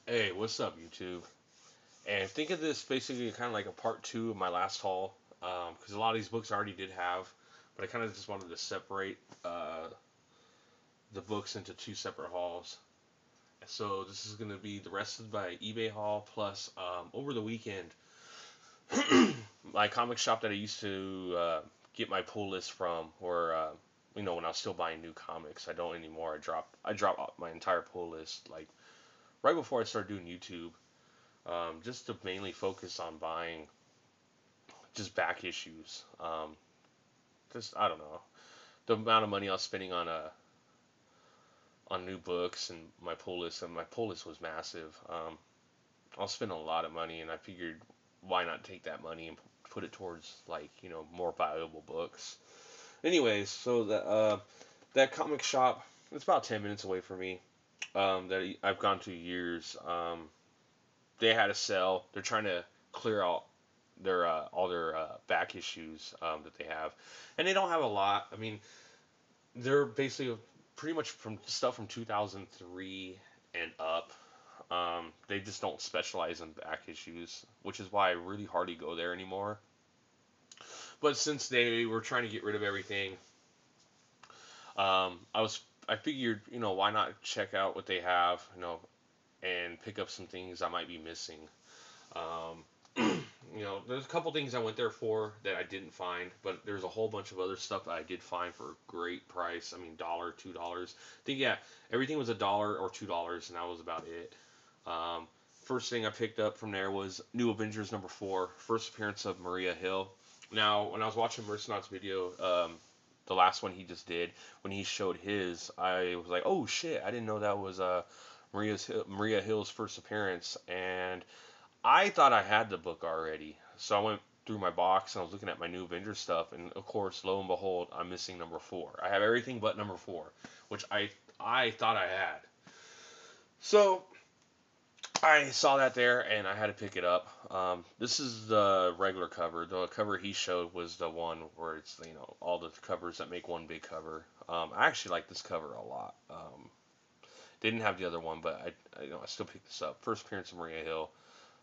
Hey, what's up, YouTube? And think of this basically kind of like a part two of my last haul, because a lot of these books I already did have, but I kind of just wanted to separate the books into two separate hauls. So this is going to be the rest of my eBay haul plus over the weekend, my comic shop that I used to get my pull list from, or when I was still buying new comics. I don't anymore. I dropped my entire pull list like right before I started doing YouTube. Just to mainly focus on buying just back issues. Just I don't know the amount of money I was spending on new books and my pull list, and my pull list was massive. I was spending a lot of money, and I figured why not take that money and put it towards like more valuable books. Anyways, so that comic shop, it's about 10 minutes away from me. That I've gone to years. They had a sale. They're trying to clear out their all their back issues that they have, and they don't have a lot. I mean, they're basically pretty much from stuff from 2003 and up. They just don't specialize in back issues, which is why I really hardly go there anymore. But since they were trying to get rid of everything, I figured why not check out what they have, and pick up some things I might be missing. Um, there's a couple things I went there for that I didn't find, but there's a whole bunch of other stuff that I did find for a great price. I mean, dollar, $2. I think yeah, everything was $1 or $2, and that was about it. Um, First thing I picked up from there was New Avengers #4, first appearance of Maria Hill. Now, when I was watching Mercenot's video, the last one he just did, when he showed his, I was like, oh shit, I didn't know that was Maria Hill's first appearance, and I thought I had the book already, so I went through my box and I was looking at my new Avengers stuff, and of course, lo and behold, I'm missing #4. I have everything but #4, which I thought I had. So I saw that there and I had to pick it up. This is the regular cover. The cover he showed was the one where it's all the covers that make one big cover. I actually like this cover a lot. Didn't have the other one, but I still picked this up. First appearance of Maria Hill.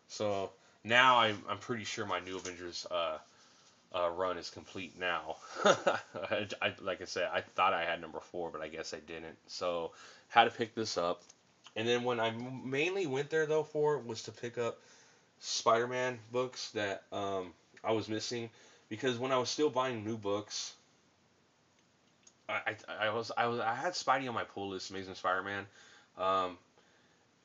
So now I'm pretty sure my new Avengers run is complete now. Like I said, I thought I had #4, but I guess I didn't. So had to pick this up. And then when I mainly went there though for was to pick up SpiderMan books that I was missing, because when I was still buying new books, I had Spidey on my pull list, Amazing Spider-Man, um,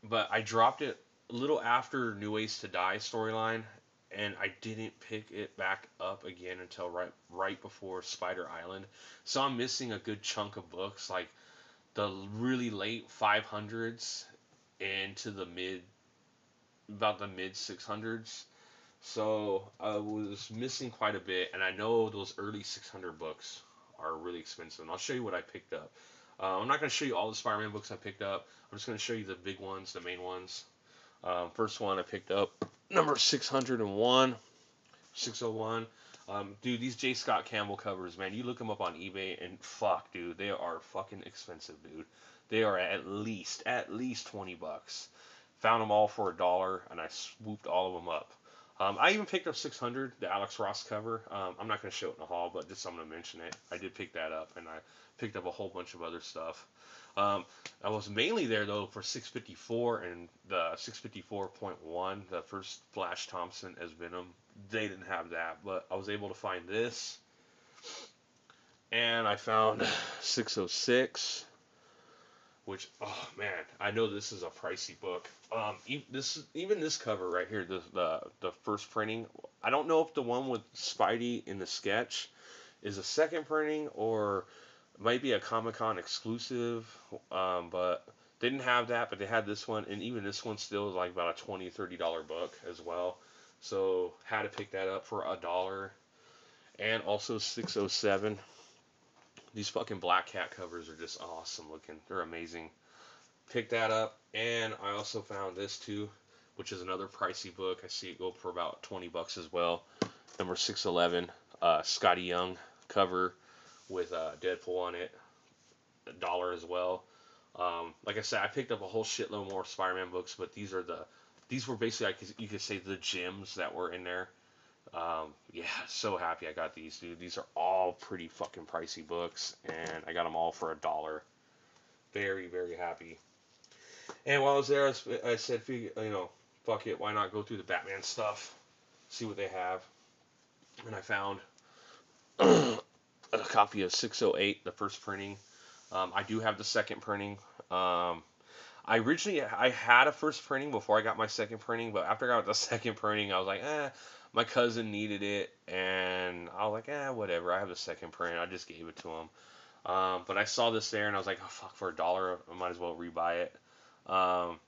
but I dropped it a little after New Ways to Die storyline, and I didn't pick it back up again until right before Spider Island. So I'm missing a good chunk of books, like the really late 500s into the about the mid 600s. So I was missing quite a bit, and I know those early 600 books are really expensive. And I'll show you what I picked up. I'm not going to show you all the Spider-Man books I picked up. I'm just going to show you the big ones, the main ones. First one I picked up, number 601, 601. Dude, these J. Scott Campbell covers, man, you look them up on eBay, and fuck, dude, they are fucking expensive, dude. They are at least $20. Found them all for $1, and I swooped all of them up. I even picked up 600, the Alex Ross cover. I'm not going to show it in the haul, but just I'm going to mention it. I did pick that up, and I picked up a whole bunch of other stuff. Um, I was mainly there though for 654 and the 654.1, the first Flash Thompson as Venom. They didn't have that, but I was able to find this, and I found 606, which, oh man, I know this is a pricey book. Even this cover right here, the first printing. I don't know if the one with Spidey in the sketch is a second printing or might be a Comic Con exclusive. But they didn't have that, but they had this one, and even this one still is like about a $20-$30 book as well. So had to pick that up for $1, and also 607. These fucking Black Cat covers are just awesome looking. They're amazing. Picked that up, and I also found this too, which is another pricey book. I see it go for about $20 as well. Number 611, Scotty Young cover with Deadpool on it, $1 as well. Like I said, I picked up a whole shitload more Spider-Man books, but these were basically, you could say, the gems that were in there. Yeah, so happy I got these, dude. These are all pretty fucking pricey books, and I got them all for $1. Very, very happy. And while I was there, I said, fuck it, why not go through the Batman stuff, see what they have. And I found a copy of 608, the first printing. I do have the second printing. I had a first printing before I got my second printing, but after I got the second printing, I was like, my cousin needed it, and I was like, whatever. I have the second print. I just gave it to him. But I saw this there, and I was like, oh fuck, for $1, I might as well rebuy it. Um,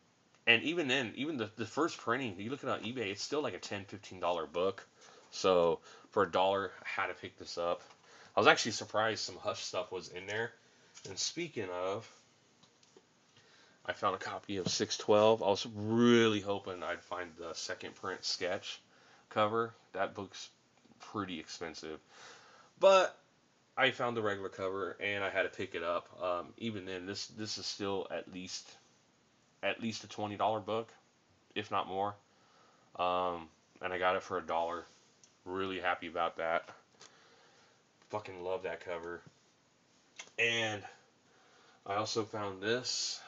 and even then, even the first printing, you look at it on eBay, it's still like a $10-15 book. So for $1, I had to pick this up. I was actually surprised some Hush stuff was in there. And speaking of, I found a copy of 612. I was really hoping I'd find the second print sketch cover. That book's pretty expensive. But I found the regular cover and I had to pick it up. Even then, this is still at least a $20 book, if not more. And I got it for $1. Really happy about that. Fucking love that cover. And I also found this.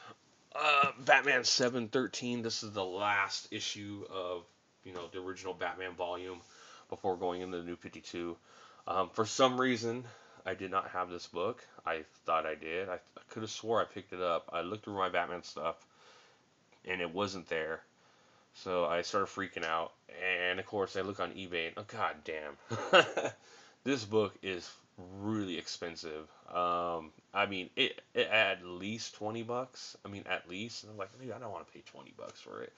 Batman 713. This is the last issue of, the original Batman volume before going into the New 52. For some reason, I did not have this book. I thought I did. I could have swore I picked it up. I looked through my Batman stuff, and it wasn't there. So I started freaking out. And of course, I look on eBay, and oh, god damn. This book is really expensive. I mean, it at least $20. I mean, at least. And I'm like, dude, I don't want to pay $20 for it.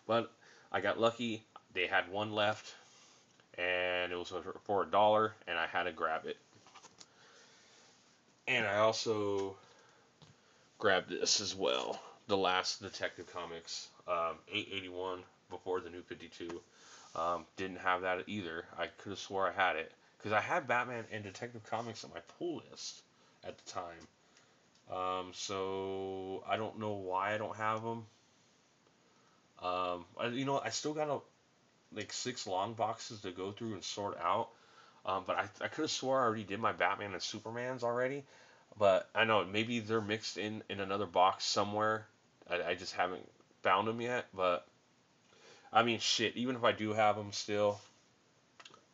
But I got lucky. They had one left, and it was for $1, and I had to grab it. And I also grabbed this as well. The last Detective Comics, 881 before the New 52. Didn't have that either. I could have swore I had it. Because I had Batman and Detective Comics on my pull list at the time. So I don't know why I don't have them. I still got like 6 long boxes to go through and sort out. But I could have swore I already did my Batman and Supermans already. But I know maybe they're mixed in another box somewhere. I just haven't found them yet. But I mean, shit. Even if I do have them still,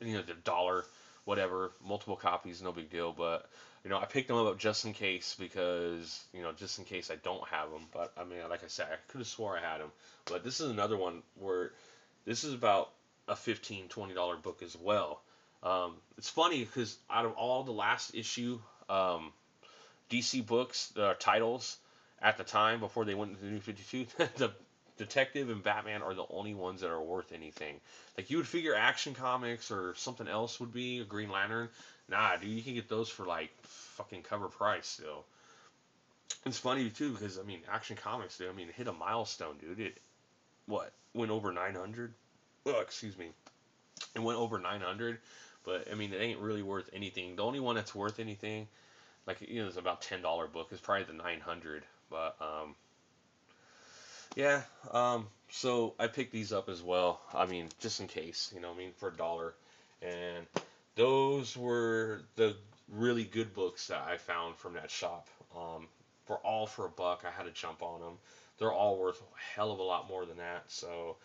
the $1, whatever, multiple copies, no big deal. But I picked them up just in case because just in case I don't have them. But I mean, like I said, I could have swore I had them. But this is another one where this is about a $15-20 book as well. It's funny because out of all the last issue DC books titles at the time before they went into the New 52, the Detective and Batman are the only ones that are worth anything. Like you would figure Action Comics or something else would be a Green Lantern. Nah, dude, you can get those for like fucking cover price still. It's funny too because I mean Action Comics, dude. I mean it hit a milestone, dude. It went over 900. Oh, excuse me. It went over 900, but I mean it ain't really worth anything. The only one that's worth anything, like it's about $10 book, is probably the 900. But yeah, so I picked these up as well. I mean, just in case, for $1. And those were the really good books that I found from that shop. For $1, I had to jump on them. They're all worth a hell of a lot more than that, so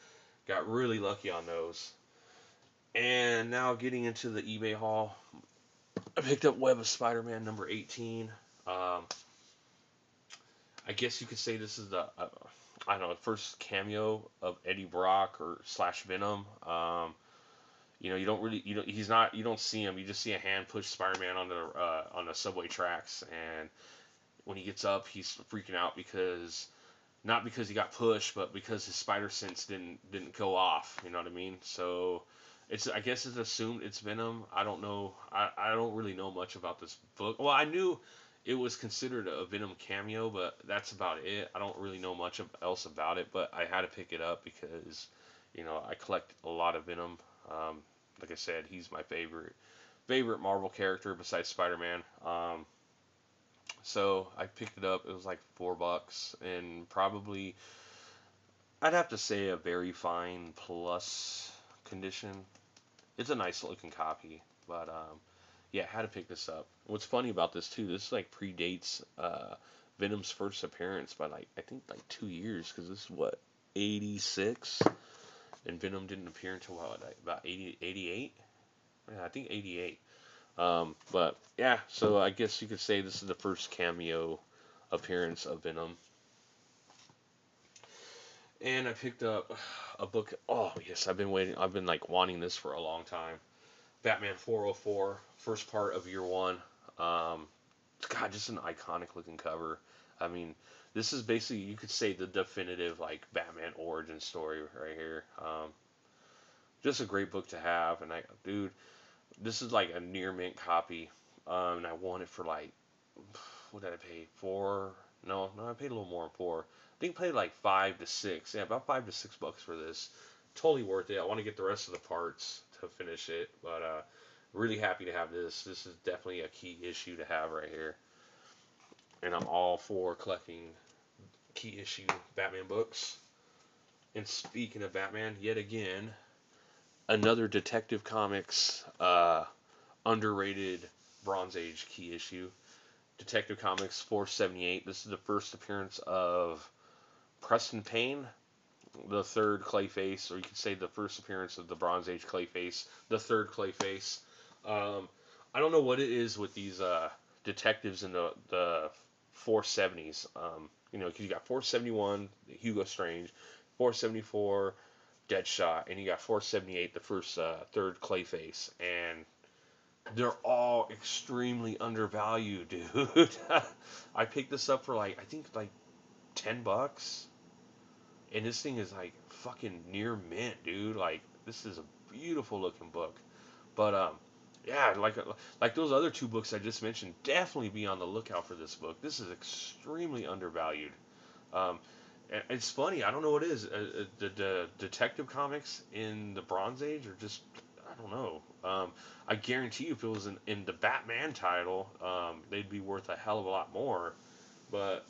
got really lucky on those. And now getting into the eBay haul, I picked up Web of Spider-Man number 18. I guess you could say this is the I don't know, the first cameo of Eddie Brock or / Venom. You don't really he's not, you don't see him. You just see a hand push Spider-Man on the subway tracks, and when he gets up, he's freaking out because not because he got pushed, but because his spider sense didn't go off. You know what I mean? So I guess it's assumed it's Venom. I don't know. I don't really know much about this book. Well, I knew it was considered a Venom cameo, but that's about it. I don't really know much else about it, but I had to pick it up because, I collect a lot of Venom. Like I said, he's my favorite Marvel character besides Spider-Man. So I picked it up. It was like $4, and probably I'd have to say a very fine plus condition. It's a nice looking copy, but yeah, I had to pick this up. What's funny about this too? This like predates Venom's first appearance by like I think like 2 years, because this is what 86, and Venom didn't appear until what, like, about 80, 88. Yeah, I think 88. But yeah, so I guess you could say this is the first cameo appearance of Venom. And I picked up a book. Oh yes, I've been waiting. I've been like wanting this for a long time. Batman 404, first part of year one. Um, God, just an iconic looking cover. I mean, this is basically, you could say, the definitive like Batman origin story right here. Just a great book to have, and dude, this is like a near mint copy. And I won it for like, what did I pay? Four? No, I paid a little more than four. I think I paid like 5 to 6. Yeah, about $5 to $6 for this. Totally worth it. I want to get the rest of the parts to finish it, but really happy to have this. This is definitely a key issue to have right here, and I'm all for collecting key issue Batman books. And speaking of Batman, yet again, another Detective Comics underrated Bronze Age key issue. Detective Comics 478. This is the first appearance of Preston Payne, the third Clayface, or you could say the first appearance of the Bronze Age Clayface, the third Clayface. Um, I don't know what it is with these detectives in the 470s. You know, 'cause you got 471, Hugo Strange, 474, Deadshot, and you got 478, the first third Clayface, and they're all extremely undervalued, dude. I picked this up for like, I think like $10, and this thing is like fucking near mint, dude. Like, this is a beautiful looking book. But yeah, like those other two books I just mentioned, definitely be on the lookout for this book. This is extremely undervalued. Um, and it's funny, I don't know what it is. The detective comics in the Bronze Age are just, I don't know. I guarantee you, if it was in the Batman title, they'd be worth a hell of a lot more. But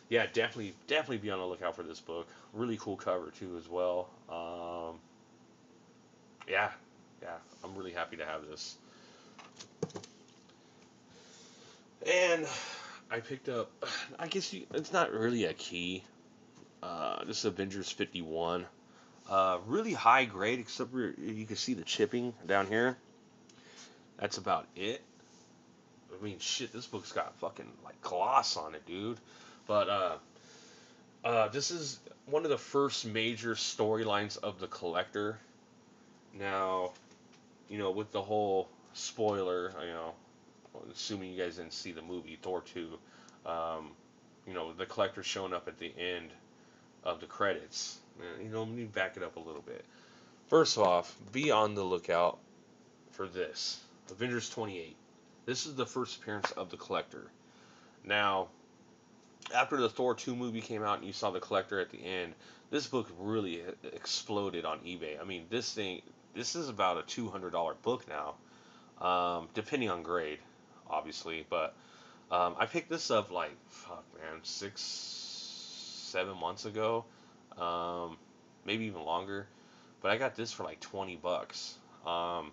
yeah, definitely be on the lookout for this book. Really cool cover too as well. Yeah, yeah, I'm really happy to have this. And I picked up, I guess it's not really a key. This is Avengers 51. Really high grade, except for you can see the chipping down here. That's about it. I mean, shit, this book's got fucking like gloss on it, dude. But this is one of the first major storylines of the Collector. Now, you know, with the whole spoiler, you know, assuming you guys didn't see the movie Thor 2, um, you know, the Collector showing up at the end of the credits. You know, let me back it up a little bit. First off, be on the lookout for this Avengers 28. This is the first appearance of the Collector. Now, after the Thor 2 movie came out and you saw the Collector at the end, this book really exploded on eBay. I mean, this is about a $200 book now, depending on grade, obviously. But I picked this up like, fuck, man, 6, 7 months ago, maybe even longer. But I got this for like $20. Um,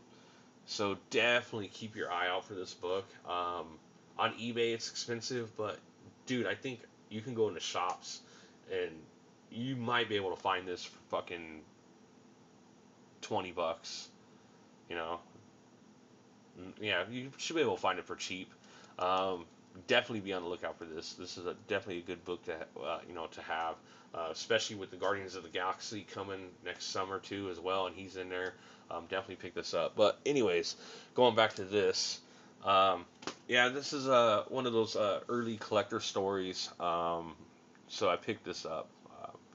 so definitely keep your eye out for this book. On eBay, it's expensive, but dude, I think you can go into shops and you might be able to find this for fucking $20. You know, yeah, you should be able to find it for cheap. Um, Definitely be on the lookout for this. This is definitely a good book to you know, to have, especially with the Guardians of the Galaxy coming next summer too as well, and he's in there. Definitely pick this up. But anyways, going back to this, yeah, this is one of those early collector stories. So I picked this up.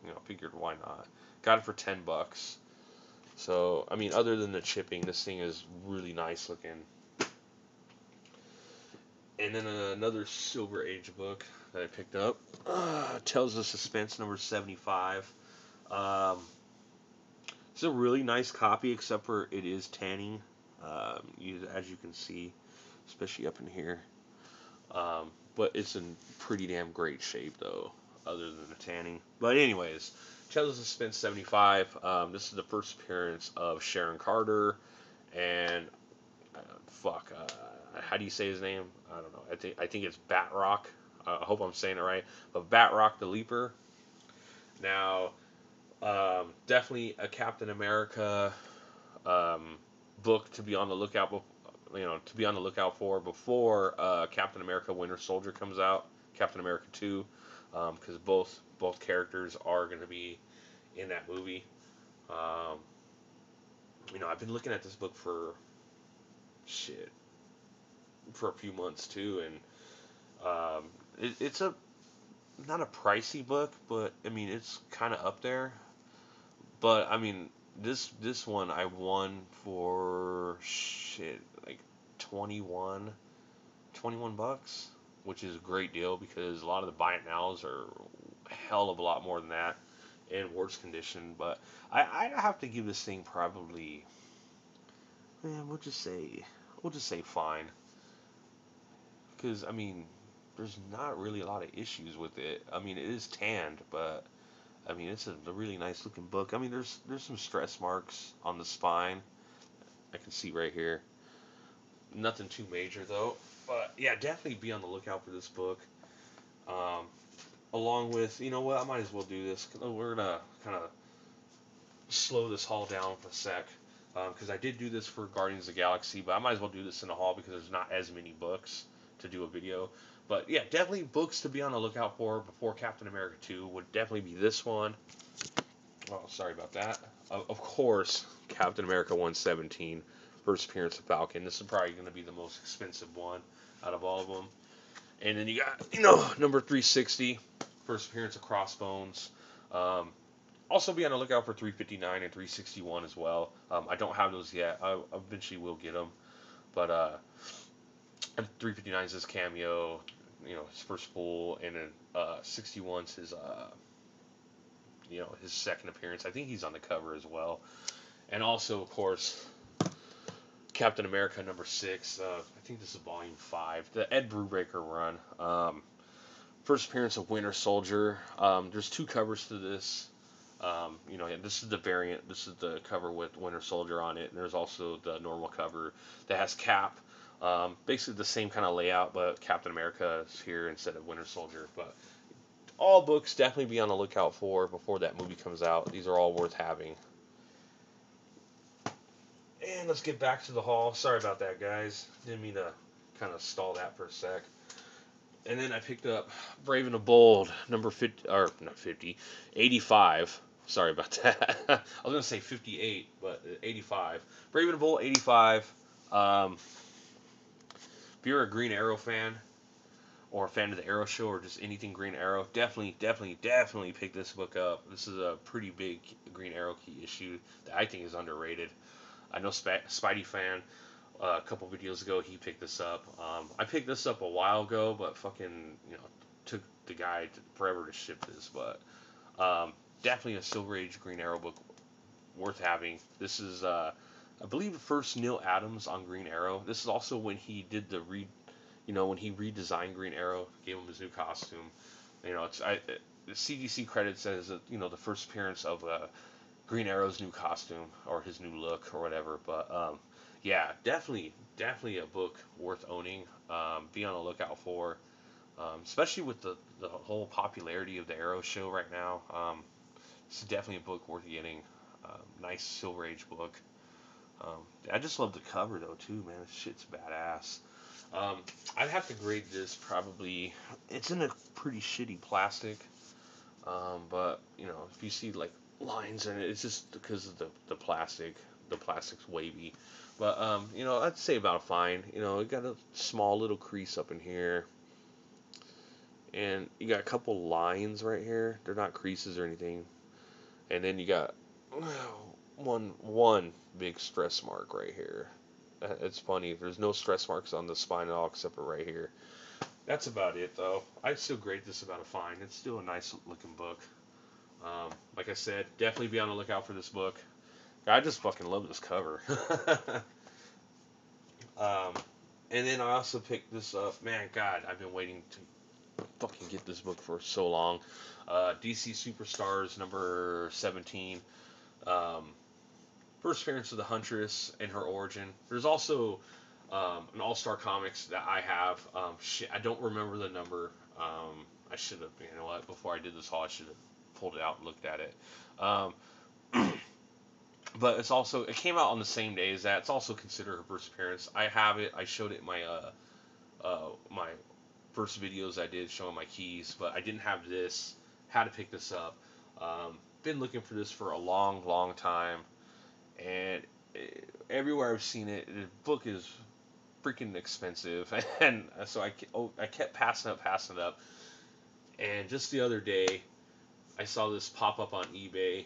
You know, figured why not. Got it for $10. So I mean, other than the chipping, this thing is really nice looking. And then another Silver Age book that I picked up, Tales of Suspense number 75. Um, it's a really nice copy, except for it is tanning, as you can see, especially up in here. but it's in pretty damn great shape though, other than the tanning. But anyways, Chelsea Suspense 75. This is the first appearance of Sharon Carter and fuck, how do you say his name? I don't know. I think it's Batrock. I hope I'm saying it right. But Batrock the Leaper. Now, definitely a Captain America um, book to be on the lookout. To be on the lookout for before Captain America Winter Soldier comes out. Captain America 2, because both characters are going to be in that movie. Um, I've been looking at this book for shit for a few months too, and it's a not a pricey book, but I mean it's kind of up there. But I mean this one I won for shit like 21 $21, which is a great deal because a lot of the buy it nows are a hell of a lot more than that in worse condition. But I have to give this thing probably, man, we'll just say fine, because I mean there's not really a lot of issues with it. I mean it is tanned, but I mean it's a really nice looking book. I mean there's some stress marks on the spine. I can see right here. Nothing too major though. But yeah, definitely be on the lookout for this book. Um, Along with, you know what, I might as well do this. We're gonna kind of slow this haul down for a sec, because I did do this for Guardians of the Galaxy, but I might as well do this in a haul because there's not as many books to do a video. But yeah, definitely books to be on the lookout for before Captain America 2 would definitely be this one. Oh, sorry about that. Of course, Captain America 117, first appearance of Falcon. This is probably going to be the most expensive one out of all of them. And then you got, number 360, first appearance of Crossbones. Um, Also be on the lookout for 359 and 361 as well. I don't have those yet. I eventually will get them. But 359 is his cameo, his first full, and then 61's his second appearance. I think he's on the cover as well. And also, of course, Captain America #6. I think this is volume 5, the Ed Brubaker run. First appearance of Winter Soldier. There's two covers to this. And this is the variant. This is the cover with Winter Soldier on it. And there's also the normal cover that has Cap. Basically the same kind of layout, but Captain America is here instead of Winter Soldier. But all books definitely be on the lookout for before that movie comes out. These are all worth having. And let's get back to the haul. Sorry about that, guys. Didn't mean to kind of stall that for a sec. And then I picked up Brave and the Bold, number 50, or not 50, 85. Sorry about that. I was going to say 58, but 85. Brave and the Bold, 85. If you're a Green Arrow fan, or a fan of the Arrow show, or just anything Green Arrow, definitely pick this book up. This is a pretty big Green Arrow key issue that I think is underrated. I know Spidey fan, a couple videos ago, he picked this up. I picked this up a while ago, but fucking, took the guy forever to ship this. But definitely a Silver Age Green Arrow book worth having. This is, I believe, the first Neil Adams on Green Arrow. This is also when he did when he redesigned Green Arrow, gave him his new costume. The CGC credit says that, the first appearance of Green Arrow's new costume or his new look or whatever. But yeah, definitely a book worth owning. Be on the lookout for, especially with the whole popularity of the Arrow show right now. This is definitely a book worth getting. Nice Silver Age book. I just love the cover though too, man. This shit's badass. I'd have to grade this probably. It's in a pretty shitty plastic, but if you see like lines in it, it's just because of the plastic. The plastic's wavy, but I'd say about a fine. It got a small little crease up in here, and you got a couple lines right here. They're not creases or anything, and then you got one big stress mark right here. It's funny. There's no stress marks on the spine at all except for right here. That's about it, though. I'd still grade this about a fine. It's still a nice looking book. Like I said, definitely be on the lookout for this book. I just fucking love this cover. And then I also picked this up. Man, God, I've been waiting to fucking get this book for so long. DC Superstars number 17. Um, First appearance of the Huntress and her origin. There's also an All Star Comics that I have. Shit, I don't remember the number. I should have, you know what, before I did this haul, I should have pulled it out and looked at it. Um, but it came out on the same day as that. It's also considered her first appearance. I have it. I showed it in my first videos I did showing my keys, but I didn't have this. Had to pick this up. Been looking for this for a long, long time, and everywhere I've seen it, the book is freaking expensive, and so I kept passing it up, and just the other day I saw this pop up on eBay.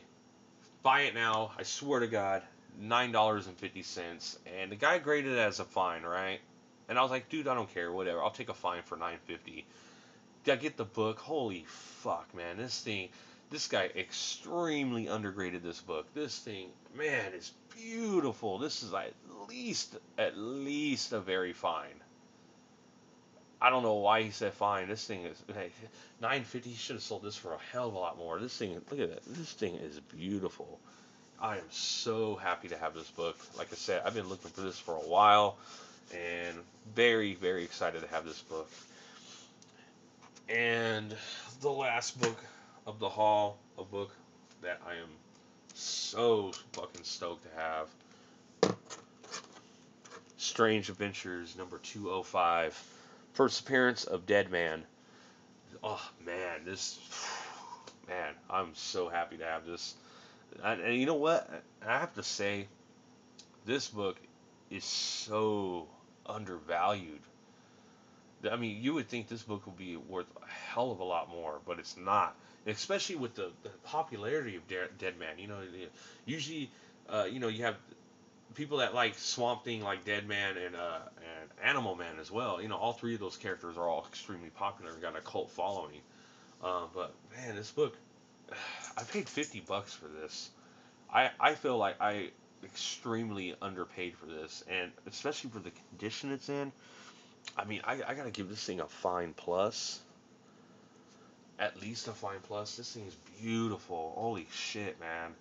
Buy it now, I swear to God, $9.50, and the guy graded it as a fine, right? And I was like, dude, I don't care, whatever. I'll take a fine for $9.50. I get the book. Holy fuck, man! This guy extremely undergraded this book. This thing, man, is beautiful. This is like at least a very fine. I don't know why he said fine. This thing is $9.50. He should have sold this for a hell of a lot more. This thing, look at that. This thing is beautiful. I am so happy to have this book. Like I said, I've been looking for this for a while, and very, very excited to have this book. And the last book of the haul, a book that I am so fucking stoked to have, Strange Adventures number 205. First appearance of Dead Man. Oh man, I'm so happy to have this. And you know what? I have to say, this book is so undervalued. I mean, you would think this book would be worth a hell of a lot more, but it's not. Especially with the popularity of Dead Man. Usually, you have people that like Swamp Thing, like Dead Man and Animal Man as well. All three of those characters are all extremely popular and got a cult following. But man, this book, I paid $50 for this. I feel like I extremely underpaid for this, and especially for the condition it's in. I mean, I gotta give this thing a fine plus. At least a fine plus. This thing is beautiful. Holy shit, man.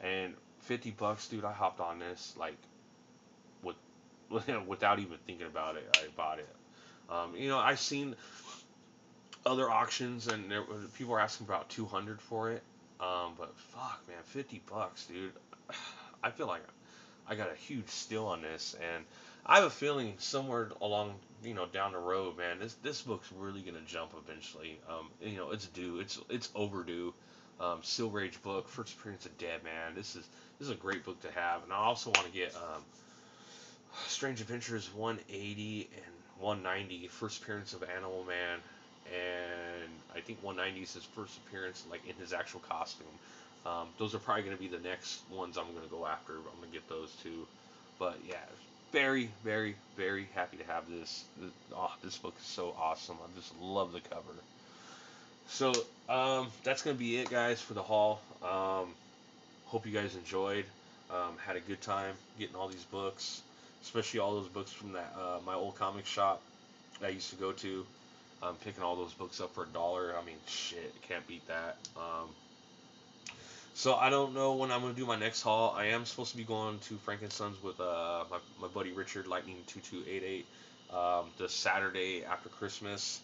And $50, dude. I hopped on this like with without even thinking about it. I bought it. I've seen other auctions and people are asking about 200 for it. But fuck, man, $50, dude. I feel like I got a huge steal on this, and I have a feeling somewhere along, down the road, man, this book's really gonna jump eventually. It's due. It's overdue. Silver Age book, first appearance of Dead Man. This is a great book to have, and I also want to get Strange Adventures 180 and 190, first appearance of Animal Man, and I think 190 is his first appearance, like in his actual costume. Those are probably going to be the next ones I'm going to go after. I'm going to get those too. But yeah, very, very, very happy to have this. This book is so awesome. I just love the cover. So that's going to be it, guys, for the haul. Hope you guys enjoyed. Had a good time getting all these books, especially all those books from that my old comic shop I used to go to. Picking all those books up for $1. I mean, shit, can't beat that. So I don't know when I'm gonna do my next haul. I am supposed to be going to Frankensons with my buddy Richard Lightning 2288 the Saturday after Christmas.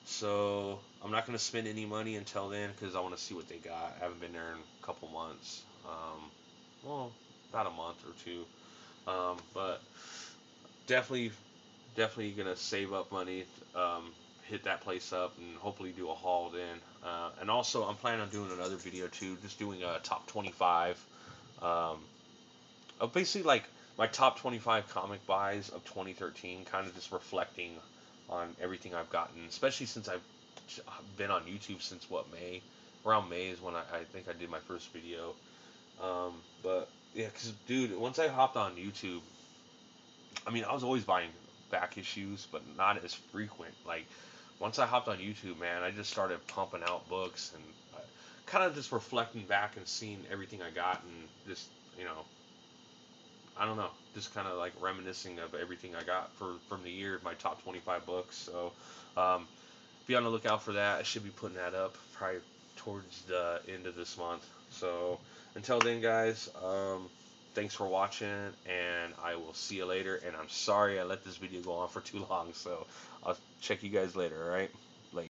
So I'm not gonna spend any money until then because I want to see what they got. I haven't been there in a couple months. Well, about a month or two. But definitely, definitely gonna save up money. Hit that place up and hopefully do a haul then. And also, I'm planning on doing another video too, just doing a top 25 of basically like my top 25 comic buys of 2013, kind of just reflecting on everything I've gotten, especially since I've been on YouTube since what, May? Around May is when I think I did my first video. But yeah, because dude, once I hopped on YouTube, I mean, I was always buying back issues, but not as frequent. Like, once I hopped on YouTube, man, I just started pumping out books and kind of just reflecting back and seeing everything I got and just, I don't know, just kind of like reminiscing of everything I got from the year, my top 25 books. So um, be on the lookout for that. I should be putting that up probably towards the end of this month. So until then, guys, thanks for watching, and I will see you later. And I'm sorry I let this video go on for too long. So I'll check you guys later. All right.